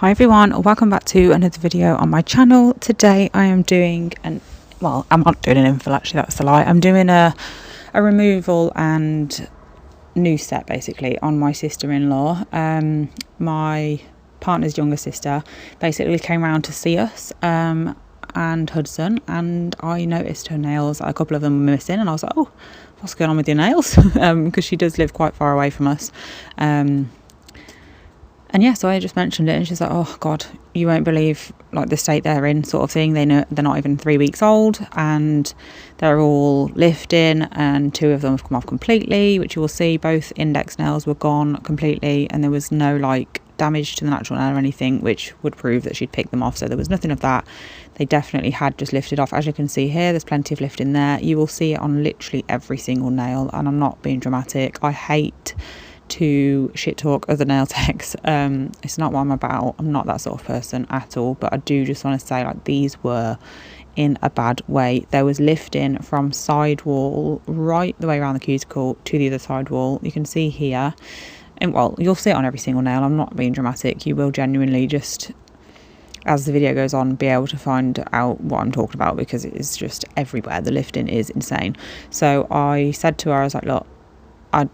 Hi everyone, welcome back to another video on my channel. Today I am doing I'm not doing an infill, actually that's a lie. I'm doing a removal and new set basically on my sister-in-law. My partner's younger sister basically came round to see us and Hudson, and I noticed her nails, a couple of them were missing, and I was like, oh, what's going on with your nails? Because she does live quite far away from us. And yeah, so I just mentioned it, and she's like, oh God, you won't believe like the state they're in, sort of thing. They're not even 3 weeks old, and they're all lifting, and 2 of them have come off completely, which you will see. Both index nails were gone completely, and there was no like damage to the natural nail or anything, which would prove that she'd picked them off. So there was nothing of that. They definitely had just lifted off. As you can see here, there's plenty of lifting there. You will see it on literally every single nail, and I'm not being dramatic. I hate to shit talk other nail techs. It's not what I'm about. I'm not that sort of person at all, but I do just want to say, like, these were in a bad way. There was lifting from sidewall right the way around the cuticle to the other side wall. You can see here, and well, you'll see it on every single nail. I'm not being dramatic. You will genuinely, just as the video goes on, be able to find out what I'm talking about, because it is just everywhere. The lifting is insane. So I said to her, I was like, look,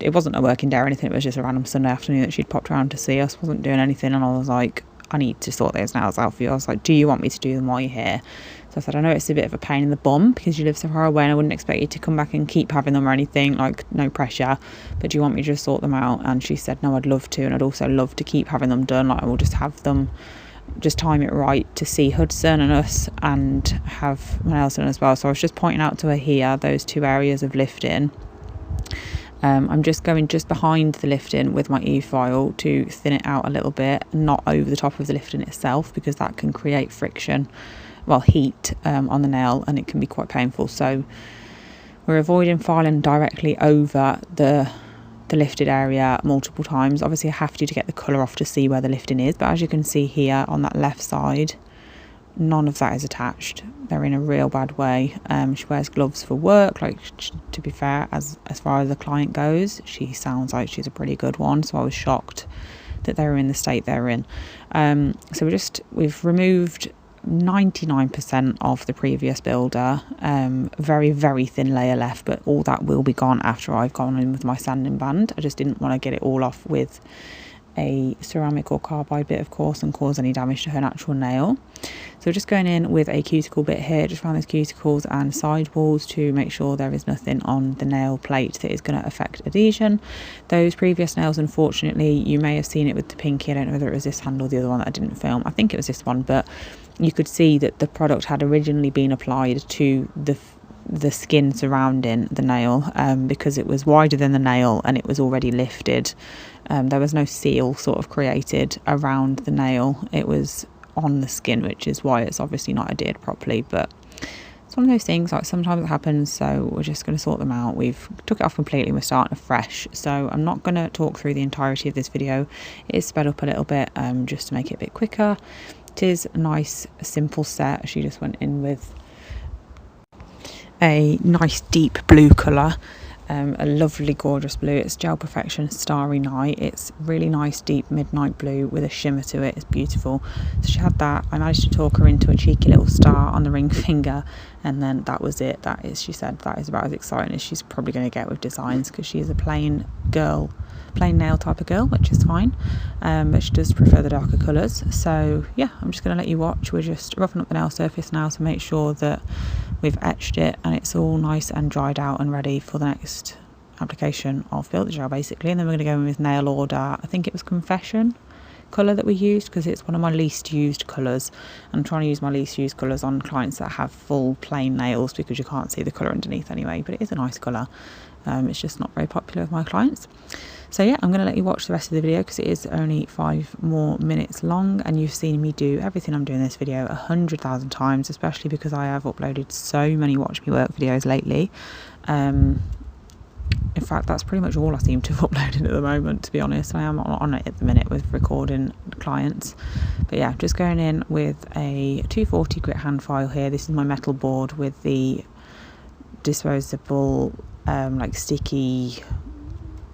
it wasn't a working day or anything, it was just a random Sunday afternoon that she'd popped around to see us, wasn't doing anything, and I was like, I need to sort those nails out for you. I was like, do you want me to do them while you're here? So I said, I know it's a bit of a pain in the bum because you live so far away, and I wouldn't expect you to come back and keep having them or anything, like, no pressure, but do you want me to just sort them out? And she said, no, I'd love to, and I'd also love to keep having them done. Like, I will just have them, just time it right to see Hudson and us, and have my nails done as well. So I was just pointing out to her here those 2 areas of lifting. I'm just going just behind the lifting with my e-file to thin it out a little bit, not over the top of the lifting itself, because that can create friction, well, heat on the nail, and it can be quite painful. So we're avoiding filing directly over the lifted area multiple times. Obviously I have to get the colour off to see where the lifting is, but as you can see here on that left side, none of that is attached. They're in a real bad way. She wears gloves for work. Like, to be fair, as far as the client goes, she sounds like she's a pretty good one, so I was shocked that they were in the state they're in. So we've removed 99% of the previous builder. Very, very thin layer left, but all that will be gone after I've gone in with my sanding band. I just didn't want to get it all off with a ceramic or carbide bit, of course, and cause any damage to her natural nail. So just going in with a cuticle bit here, just around those cuticles and sidewalls, to make sure there is nothing on the nail plate that is going to affect adhesion. Those previous nails, unfortunately, you may have seen it with the pinky. I don't know whether it was this hand or the other one that I didn't film. I think it was this one, but you could see that the product had originally been applied to the skin surrounding the nail, because it was wider than the nail and it was already lifted. There was no seal sort of created around the nail. It was on the skin, which is why it's obviously not adhered properly. But it's one of those things, like, sometimes it happens, so we're just going to sort them out. We've took it off completely, we're starting afresh, so I'm not going to talk through the entirety of this video. It is sped up a little bit, just to make it a bit quicker. It is a nice simple set. She just went in with a nice deep blue colour, a lovely gorgeous blue. It's Gel Perfection Starry Night. It's really nice deep midnight blue with a shimmer to it. It's beautiful. So she had that. I managed to talk her into a cheeky little star on the ring finger, and then that was it. That is, she said, that is about as exciting as she's probably going to get with designs, because she is a plain nail type of girl, which is fine, but she does prefer the darker colours. So yeah, I'm just going to let you watch. We're just roughing up the nail surface now to make sure that we've etched it and it's all nice and dried out and ready for the next application of Build the Gel, basically. And then we're going to go in with Nail Order, I think it was Confession colour that we used, because it's one of my least used colours. I'm trying to use my least used colours on clients that have full plain nails, because you can't see the colour underneath anyway, but it is a nice colour. It's just not very popular with my clients. So yeah, I'm going to let you watch the rest of the video, because it is only 5 more minutes long, and you've seen me do everything I'm doing in this video 100,000 times, especially because I have uploaded so many Watch Me Work videos lately. In fact, that's pretty much all I seem to have uploaded at the moment, to be honest. I am on it at the minute with recording clients. But yeah, just going in with a 240 grit hand file here. This is my metal board with the disposable like sticky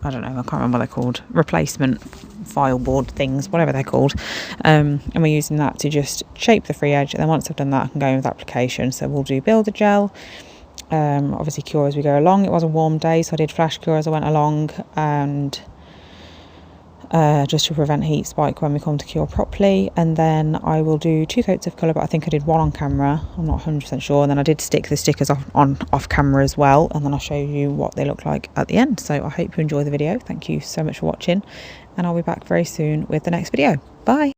I don't know, I can't remember what they're called, replacement file board things, whatever they're called, and we're using that to just shape the free edge. And then once I've done that, I can go in with application. So we'll do builder gel, obviously cure as we go along. It was a warm day, so I did flash cure as I went along, and just to prevent heat spike when we come to cure properly. And then I will do 2 coats of colour, but I think I did 1 on camera, I'm not 100% sure. And then I did stick the stickers off camera as well, and then I'll show you what they look like at the end. So I hope you enjoy the video. Thank you so much for watching, and I'll be back very soon with the next video. Bye.